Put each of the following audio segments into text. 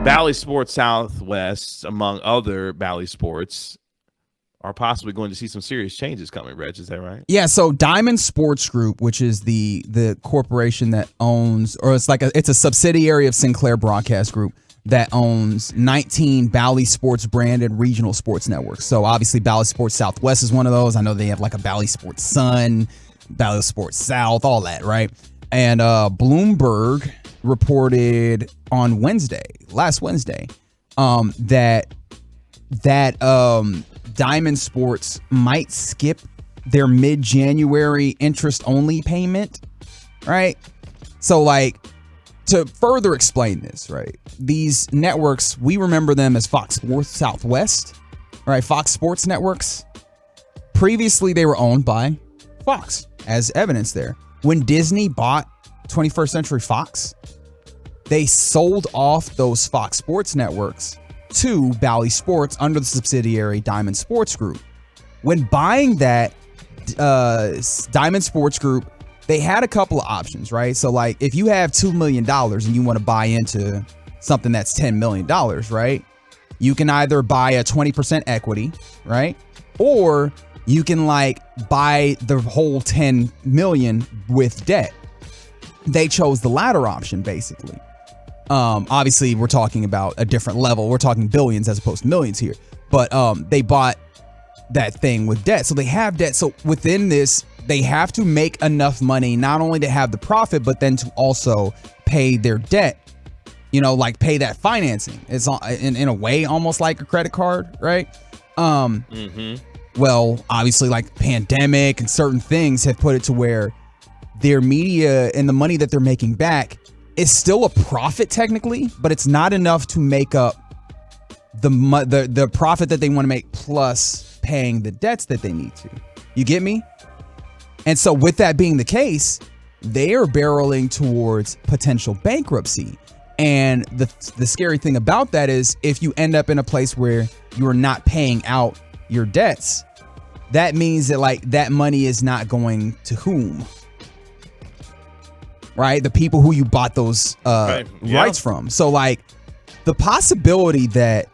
Bally Sports Southwest, among other Bally Sports, are possibly going to see some serious changes coming, Reg. Is that right? Yeah, so Diamond Sports Group, which is the corporation that owns, or it's a subsidiary of Sinclair Broadcast Group that owns 19 Bally Sports branded regional sports networks. So obviously Bally Sports Southwest is one of those. I know they have like a Bally Sports Sun, Bally Sports South, all that, right? And Bloomberg reported on last Wednesday, that Diamond Sports might skip their mid-January interest-only payment, right? So, like, to further explain this, right, these networks, we remember them as Fox Sports Southwest, right? Fox Sports Networks. Previously, they were owned by Fox, as evidence there. When Disney bought 21st Century Fox, they sold off those Fox Sports networks to Bally Sports under the subsidiary Diamond Sports Group. When buying that Diamond Sports Group, they had a couple of options, right? So like if you have $2 million and you want to buy into something that's $10 million, right? You can either buy a 20% equity, right? Or you can like buy the whole 10 million with debt. They chose the latter option, basically. Obviously, we're talking about a different level. We're talking billions as opposed to millions here. But they bought that thing with debt. So they have debt. So within this, they have to make enough money, not only to have the profit, but then to also pay their debt, you know, like pay that financing. It's in a way almost like a credit card, right? Well, obviously, like pandemic and certain things have put it to where their media and the money that they're making back is still a profit technically, but it's not enough to make up the profit that they want to make plus paying the debts that they need to. You get me? And so with that being the case, they are barreling towards potential bankruptcy. And the scary thing about that is if you end up in a place where you're not paying out your debts, that means that like that money is not going to whom? Right? The people who you bought those rights from. So like the possibility that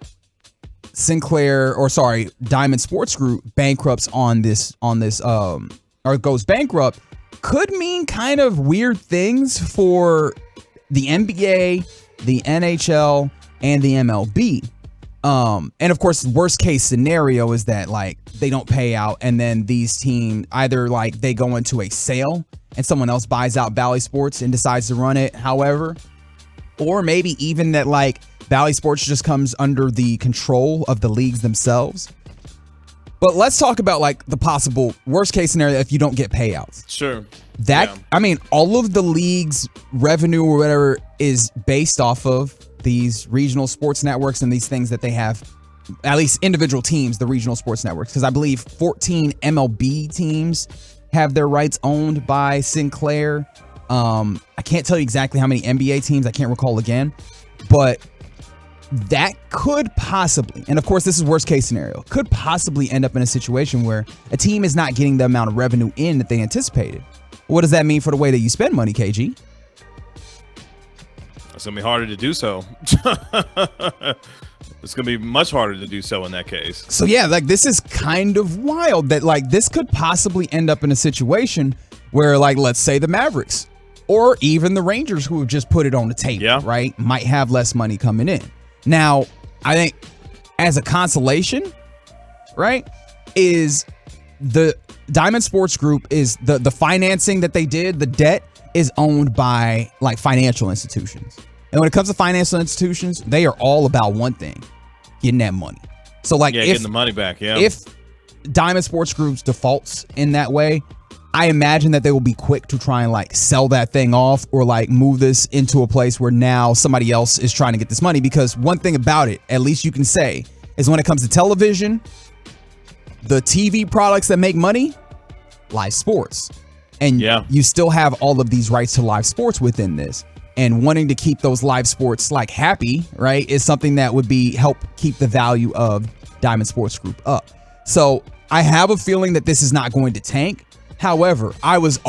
Diamond Sports Group bankrupts on this or goes bankrupt could mean kind of weird things for the NBA, the NHL, and the MLB. And of course, worst case scenario is that like they don't pay out and then these teams either like they go into a sale and someone else buys out Bally Sports and decides to run it, however, or maybe even that like Bally Sports just comes under the control of the leagues themselves. But let's talk about like the possible worst case scenario if you don't get payouts. Sure. I mean, all of the league's revenue or whatever is based off of these regional sports networks and these things that they have, at least individual teams, the regional sports networks, because I believe 14 MLB teams have their rights owned by Sinclair. I can't tell you exactly how many NBA teams, I can't recall again, but that could possibly, and of course this is worst case scenario, could possibly end up in a situation where a team is not getting the amount of revenue in that they anticipated. What does that mean for the way that you spend money, KG? It's going to be harder to do so. It's going to be much harder to do so in that case. So yeah, like this is kind of wild that like this could possibly end up in a situation where like, let's say the Mavericks or even the Rangers who have just put it on the table, right, might have less money coming in. Now, I think as a consolation, right, is the Diamond Sports Group is the financing that they did, the debt is owned by like financial institutions. And when it comes to financial institutions, they are all about one thing, getting that money. So like getting the money back, if Diamond Sports Group's defaults in that way, I imagine that they will be quick to try and like sell that thing off or like move this into a place where now somebody else is trying to get this money. Because one thing about it, at least you can say, is when it comes to television, the TV products that make money, live sports. And you still have all of these rights to live sports within this. And wanting to keep those live sports like happy, right, is something that would be help keep the value of Diamond Sports Group up. So I have a feeling that this is not going to tank. However, I was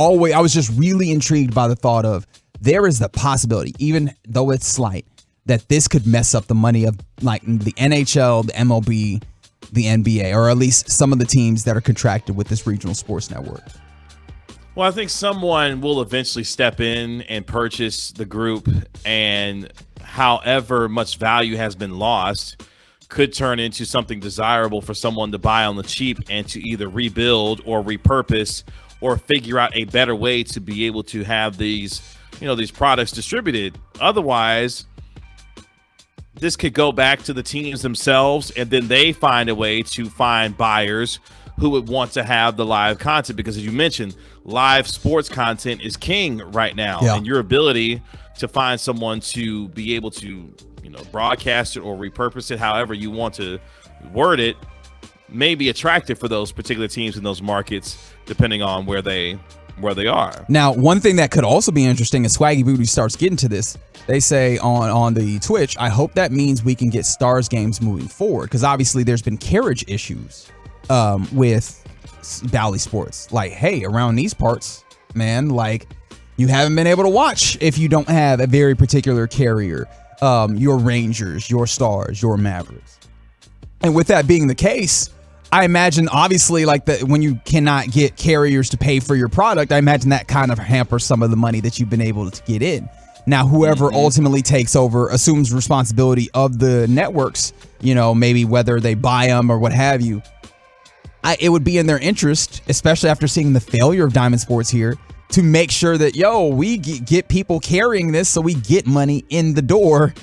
just really intrigued by the thought of there is the possibility, even though it's slight, that this could mess up the money of like the NHL, the MLB, the NBA, or at least some of the teams that are contracted with this regional sports network? Well, I think someone will eventually step in and purchase the group, and however much value has been lost could turn into something desirable for someone to buy on the cheap and to either rebuild or repurpose or figure out a better way to be able to have these, these products distributed. Otherwise, this could go back to the teams themselves, and then they find a way to find buyers who would want to have the live content, because as you mentioned, live sports content is king right now. Yeah. And your ability to find someone to be able to, broadcast it or repurpose it, however you want to word it, may be attractive for those particular teams in those markets, depending on where they are. Now, one thing that could also be interesting as Swaggy Booty starts getting to this, they say on the Twitch, I hope that means we can get Stars games moving forward, because obviously there's been carriage issues with Bally Sports. Like, hey, around these parts, man, like you haven't been able to watch if you don't have a very particular carrier. Your Rangers, your Stars, your Mavericks. And with that being the case, I imagine obviously like when you cannot get carriers to pay for your product, I imagine that kind of hampers some of the money that you've been able to get in. Now, whoever ultimately takes over assumes responsibility of the networks, maybe whether they buy them or what have you. It would be in their interest, especially after seeing the failure of Diamond Sports here, to make sure that, we get people carrying this so we get money in the door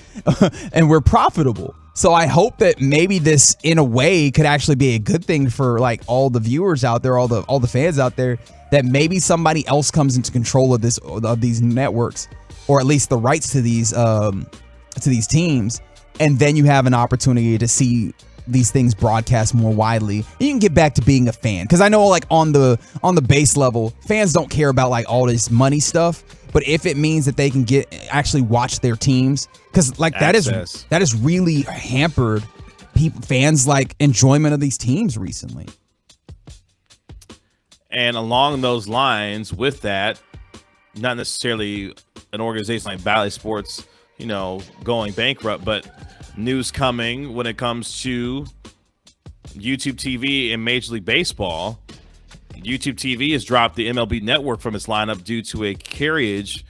and we're profitable. So I hope that maybe this, in a way, could actually be a good thing for like all the viewers out there, all the fans out there, that maybe somebody else comes into control of these networks, or at least the rights to these teams, and then you have an opportunity to see these things broadcast more widely. You can get back to being a fan, because I know like on the base level, fans don't care about like all this money stuff, but if it means that they can actually watch their teams, because like that is really hampered fans like enjoyment of these teams recently. And along those lines, with that, not necessarily an organization like Bally Sports, going bankrupt, but news coming when it comes to YouTube TV and Major League Baseball. YouTube TV has dropped the MLB network from its lineup due to a carriage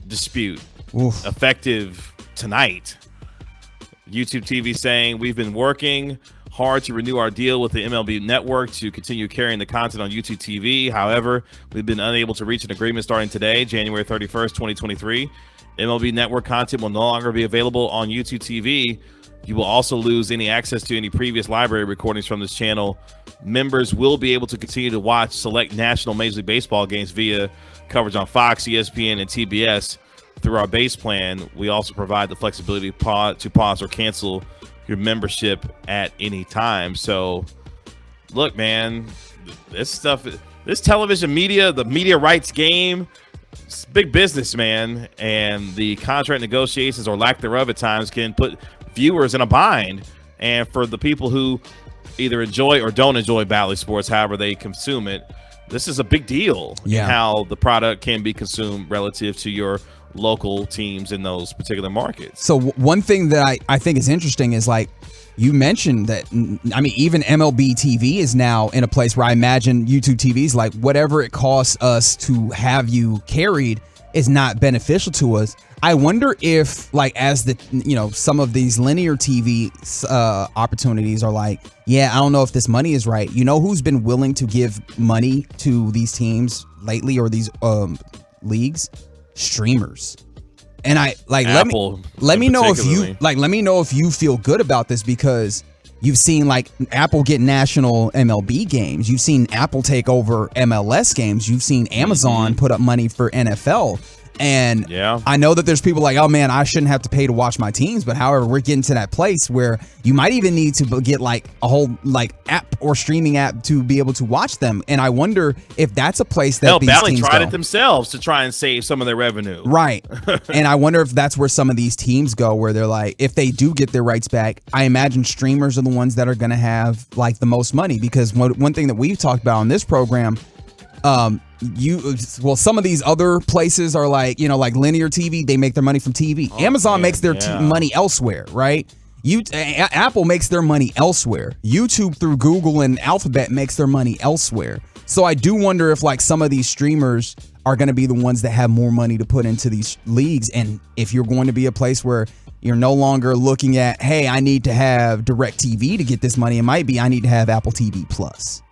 dispute. Oof. Effective tonight. YouTube TV saying, we've been working hard to renew our deal with the MLB network to continue carrying the content on YouTube TV. However, we've been unable to reach an agreement starting today, January 31st, 2023. MLB network content will no longer be available on YouTube TV. You will also lose any access to any previous library recordings from this channel. Members will be able to continue to watch select national Major League Baseball games via coverage on Fox, ESPN, and TBS through our base plan. We also provide the flexibility to pause or cancel your membership at any time. So, look, man, this television media, the media rights game, it's big business, man, and the contract negotiations, or lack thereof at times, can put viewers in a bind. And for the people who either enjoy or don't enjoy Bally Sports, however they consume it, this is a big deal. Yeah. How the product can be consumed relative to your local teams in those particular markets. So one thing that I think is interesting is, like you mentioned, that even MLB TV is now in a place where I imagine YouTube TV is like, whatever it costs us to have you carried is not beneficial to us. I wonder if, like, as some of these linear TV opportunities are like, I don't know if this money is right. Who's been willing to give money to these teams lately, or these leagues? Streamers. And let me know if you feel good about this, because you've seen like Apple get national MLB games. You've seen Apple take over MLS games. You've seen Amazon put up money for NFL. And I know that there's people like, oh man, I shouldn't have to pay to watch my teams. But however, we're getting to that place where you might even need to get like a whole like app or streaming app to be able to watch them. And I wonder if that's a place that these Bally teams tried go. it themselves to try and save some of their revenue. Right. And I wonder if that's where some of these teams go, where they're like, if they do get their rights back, I imagine streamers are the ones that are going to have like the most money. Because one thing that we've talked about on this program, some of these other places are like, like linear TV, they make their money from TV. Amazon makes their money elsewhere, right? Apple makes their money elsewhere. YouTube through Google and Alphabet makes their money elsewhere. So I do wonder if like some of these streamers are going to be the ones that have more money to put into these leagues. And if you're going to be a place where you're no longer looking at, hey, I need to have DirecTV to get this money. It might be I need to have Apple TV Plus,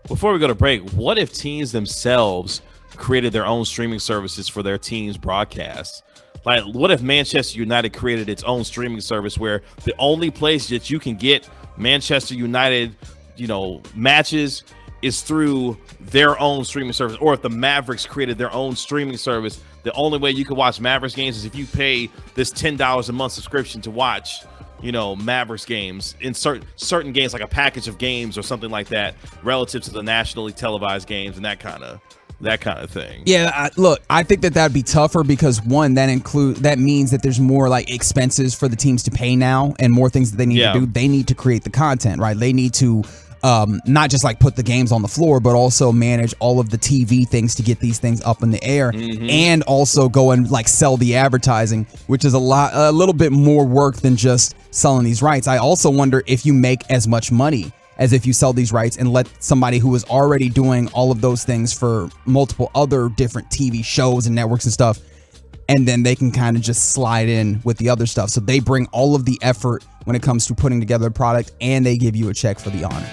Before we go to break, what if teams themselves created their own streaming services for their team's broadcasts? Like, what if Manchester United created its own streaming service where the only place that you can get Manchester United, matches is through their own streaming service? Or if the Mavericks created their own streaming service, the only way you can watch Mavericks games is if you pay this $10 a month subscription to watch, Mavericks games in certain games, like a package of games or something like that, relative to the nationally televised games and that kind of thing. Yeah, look, I think that'd be tougher because one, that means that there's more like expenses for the teams to pay now and more things that they need to do. They need to create the content, right? They need to not just like put the games on the floor, but also manage all of the TV things to get these things up in the air, and also go and like sell the advertising, which is a little bit more work than just selling these rights. I also wonder if you make as much money as if you sell these rights and let somebody who is already doing all of those things for multiple other different TV shows and networks and stuff, and then they can kind of just slide in with the other stuff. So they bring all of the effort when it comes to putting together a product, and they give you a check for the honor.